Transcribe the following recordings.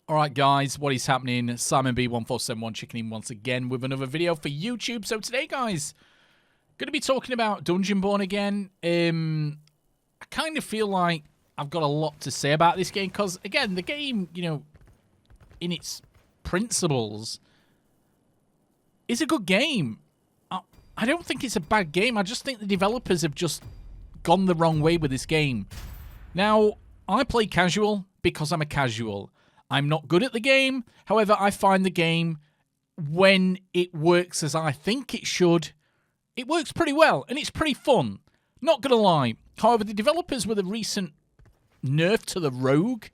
Alright guys, what is happening? Simon B1471 checking in once again with another video for YouTube. So today guys, going to be talking about Dungeonborne again. I kind of feel like I've got a lot to say about this game because, again, the game, you know, in its principles, is a good game. I don't think it's a bad game. I just think the developers have just gone the wrong way with this game. Now, I play casual because I'm a casual. I'm not good at the game. However, I find the game, when it works as I think it should, it works pretty well, and it's pretty fun. Not gonna lie. However, the developers with a recent nerf to the rogue,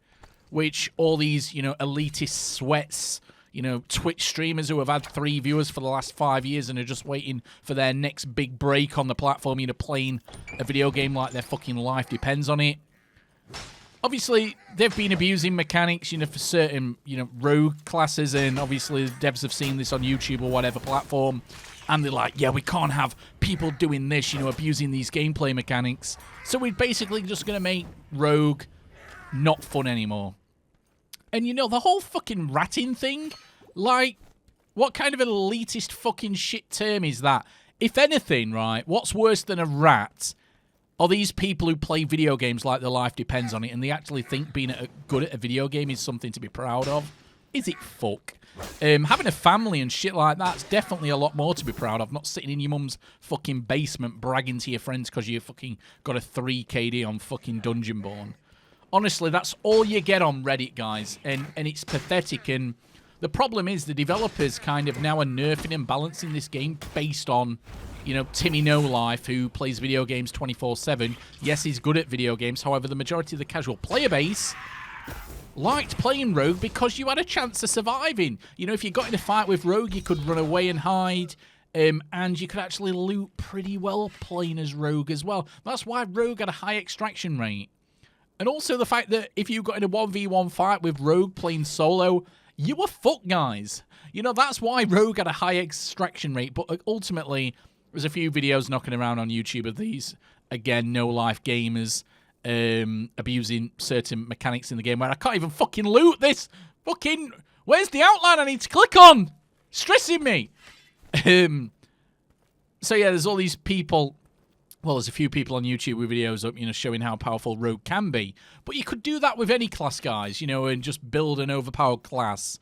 which all these, you know, elitist sweats, you know, Twitch streamers who have had 3 viewers for the last 5 years and are just waiting for their next big break on the platform, you know, playing a video game like their fucking life depends on it. Obviously, they've been abusing mechanics, you know, for certain, you know, rogue classes, and obviously the devs have seen this on YouTube or whatever platform, and they're like, yeah, we can't have people doing this, you know, abusing these gameplay mechanics. So we're basically just going to make rogue not fun anymore. And, you know, the whole fucking ratting thing, like, what kind of an elitist fucking shit term is that? If anything, right, what's worse than a rat are these people who play video games like their life depends on it, and they actually think being good at a video game is something to be proud of. Is it fuck? Having a family and shit like that's definitely a lot more to be proud of. Not sitting in your mum's fucking basement bragging to your friends because you fucking got a 3 KD on fucking Dungeonborne. Honestly, that's all you get on Reddit, guys, and it's pathetic. And the problem is the developers kind of now are nerfing and balancing this game based on, you know, Timmy No Life, who plays video games 24/7. Yes, he's good at video games. However, the majority of the casual player base liked playing Rogue because you had a chance of surviving. You know, if you got in a fight with Rogue, you could run away and hide, and you could actually loot pretty well playing as Rogue as well. That's why Rogue had a high extraction rate. And also the fact that if you got in a 1v1 fight with Rogue playing solo, you were fucked, guys. You know, that's why Rogue had a high extraction rate, but ultimately there's a few videos knocking around on YouTube of these, again, no-life gamers abusing certain mechanics in the game where I can't even fucking loot this. Fucking, where's the outline I need to click on? Stressing me. So yeah, there's all these people. Well, there's a few people on YouTube with videos up, you know, showing how powerful Rogue can be. But you could do that with any class, guys, you know, and just build an overpowered class.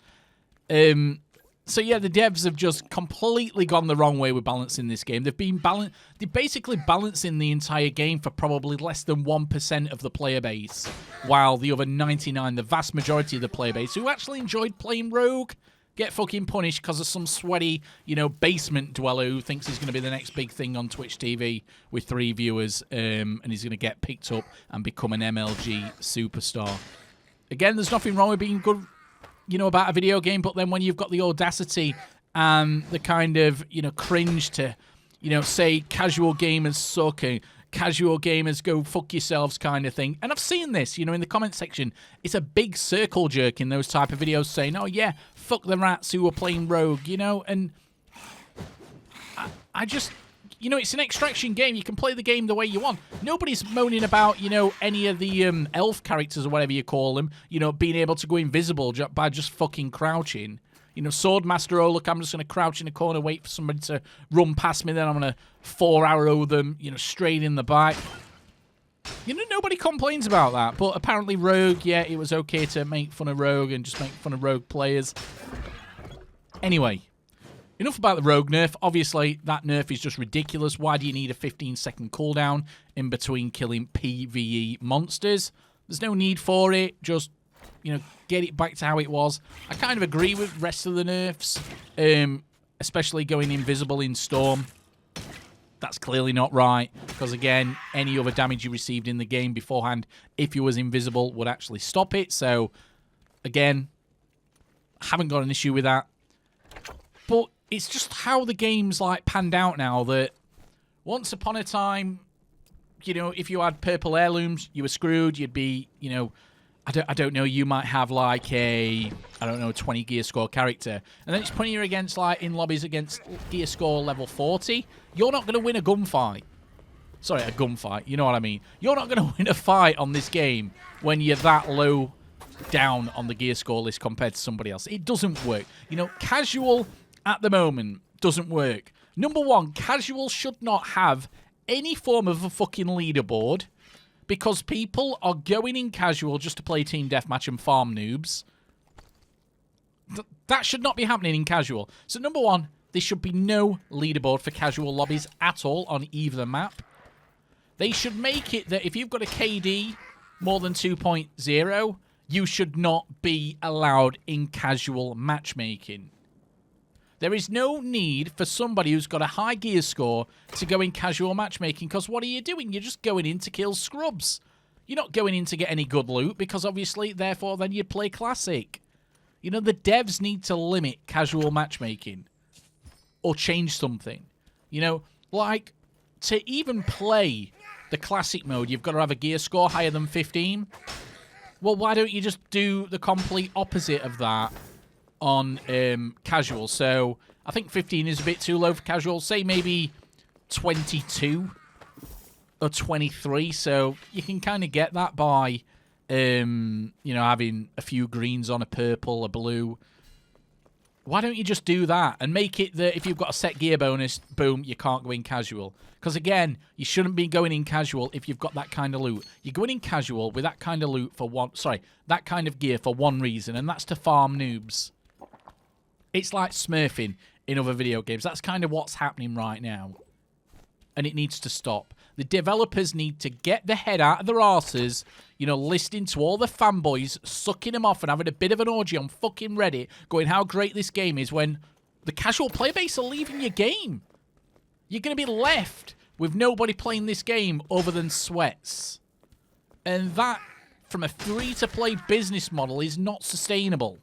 So yeah, the devs have just completely gone the wrong way with balancing this game. They're basically balancing the entire game for probably less than 1% of the player base, while the other 99, the vast majority of the player base, who actually enjoyed playing Rogue, get fucking punished because of some sweaty, you know, basement dweller who thinks he's going to be the next big thing on Twitch TV with 3 viewers, and he's going to get picked up and become an MLG superstar. Again, there's nothing wrong with being good, you know, about a video game, but then when you've got the audacity and the kind of, you know, cringe to, you know, say casual gamers suck and casual gamers go fuck yourselves kind of thing. And I've seen this, you know, in the comment section. It's a big circle jerk in those type of videos saying, oh yeah, fuck the rats who are playing Rogue, you know, and I just, you know, it's an extraction game. You can play the game the way you want. Nobody's moaning about, you know, any of the elf characters or whatever you call them, you know, being able to go invisible by just fucking crouching. You know, Swordmaster, oh, look, I'm just going to crouch in a corner, wait for somebody to run past me, then I'm going to 4-arrow them, you know, straight in the back. You know, nobody complains about that. But apparently Rogue, yeah, it was okay to make fun of Rogue and just make fun of Rogue players. Anyway, enough about the Rogue nerf. Obviously, that nerf is just ridiculous. Why do you need a 15-second cooldown in between killing PvE monsters? There's no need for it. Just, you know, get it back to how it was. I kind of agree with the rest of the nerfs, especially going invisible in Storm. That's clearly not right, because again, any other damage you received in the game beforehand, if you was invisible, would actually stop it. So, again, I haven't got an issue with that. But it's just how the game's, like, panned out now that once upon a time, you know, if you had purple heirlooms, you were screwed. You'd be, you know, I don't know, you might have like a, I don't know, 20 gear score character. And then it's putting you against, like, in lobbies against gear score level 40. You're not going to win a gunfight. Sorry, a gunfight. You know what I mean? You're not going to win a fight on this game when you're that low down on the gear score list compared to somebody else. It doesn't work. You know, casual at the moment doesn't work. Number one, casual should not have any form of a fucking leaderboard because people are going in casual just to play team deathmatch and farm noobs. That should not be happening in casual. So number one, there should be no leaderboard for casual lobbies at all on either map. They should make it that if you've got a KD more than 2.0, you should not be allowed in casual matchmaking. There is no need for somebody who's got a high gear score to go in casual matchmaking, because what are you doing? You're just going in to kill scrubs. You're not going in to get any good loot, because obviously, therefore, then you'd play classic. You know, the devs need to limit casual matchmaking or change something. You know, like, to even play the classic mode, you've got to have a gear score higher than 15. Well, why don't you just do the complete opposite of that on casual? So I think 15 is a bit too low for casual. Say maybe 22 or 23. So you can kind of get that by, you know, having a few greens on a purple, a blue. Why don't you just do that and make it that if you've got a set gear bonus, boom, you can't go in casual? Because again, you shouldn't be going in casual if you've got that kind of loot. You're going in casual with that kind of loot for one, sorry, that kind of gear for one reason, and that's to farm noobs. It's like smurfing in other video games. That's kind of what's happening right now. And it needs to stop. The developers need to get the head out of their arses, you know, listening to all the fanboys, sucking them off and having a bit of an orgy on fucking Reddit, going how great this game is, when the casual player base are leaving your game. You're going to be left with nobody playing this game other than sweats. And that, from a free-to-play business model, is not sustainable.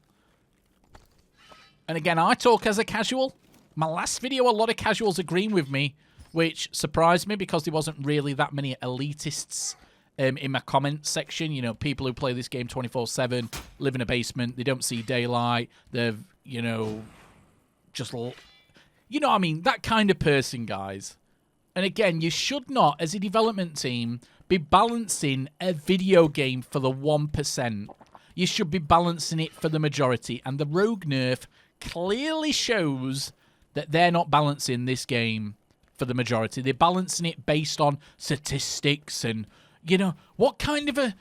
And again, I talk as a casual. My last video, a lot of casuals agreeing with me, which surprised me because there wasn't really that many elitists in my comments section. You know, people who play this game 24/7, live in a basement, they don't see daylight, they're, you know, just, you know what I mean? That kind of person, guys. And again, you should not, as a development team, be balancing a video game for the 1%. You should be balancing it for the majority. And the rogue nerf clearly shows that they're not balancing this game for the majority. They're balancing it based on statistics and, you know, what kind of a,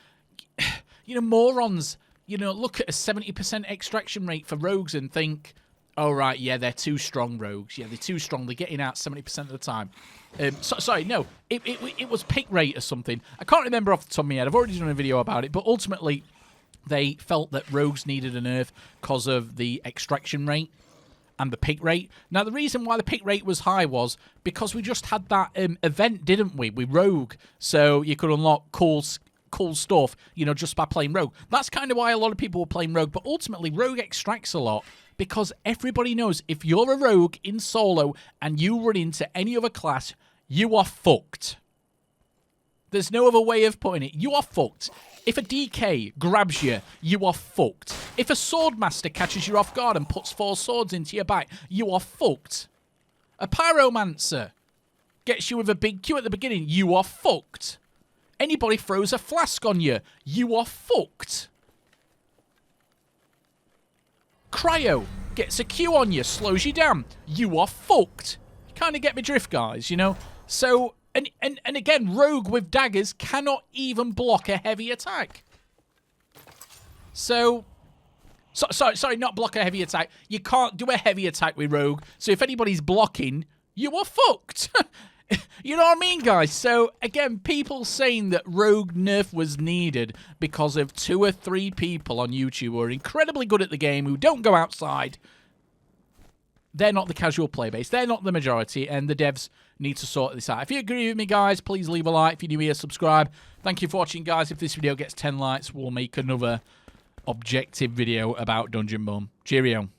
you know, morons, you know, look at a 70% extraction rate for rogues and think, oh, right, yeah, they're too strong, rogues. Yeah, they're too strong. They're getting out 70% of the time. Sorry, no, it was pick rate or something. I can't remember off the top of my head. I've already done a video about it, but ultimately they felt that rogues needed a nerf because of the extraction rate and the pick rate. Now, the reason why the pick rate was high was because we just had that event, didn't we? With Rogue, so you could unlock cool stuff, you know, just by playing Rogue. That's kind of why a lot of people were playing Rogue, but ultimately, Rogue extracts a lot because everybody knows if you're a Rogue in solo and you run into any other class, you are fucked. There's no other way of putting it. You are fucked. If a DK grabs you, you are fucked. If a Swordmaster catches you off guard and puts 4 swords into your back, you are fucked. A Pyromancer gets you with a big Q at the beginning, you are fucked. Anybody throws a flask on you, you are fucked. Cryo gets a Q on you, slows you down, you are fucked. You kind of get my drift, guys, you know? So, and again, Rogue with daggers cannot even block a heavy attack. Sorry, not block a heavy attack. You can't do a heavy attack with Rogue. So if anybody's blocking, you are fucked. You know what I mean, guys? So, again, people saying that Rogue nerf was needed because of 2 or 3 people on YouTube who are incredibly good at the game, who don't go outside. They're not the casual play base. They're not the majority, and the devs need to sort this out. If you agree with me, guys, please leave a like. If you're new here, subscribe. Thank you for watching, guys. If this video gets 10 likes, we'll make another objective video about Dungeonborne. Cheerio.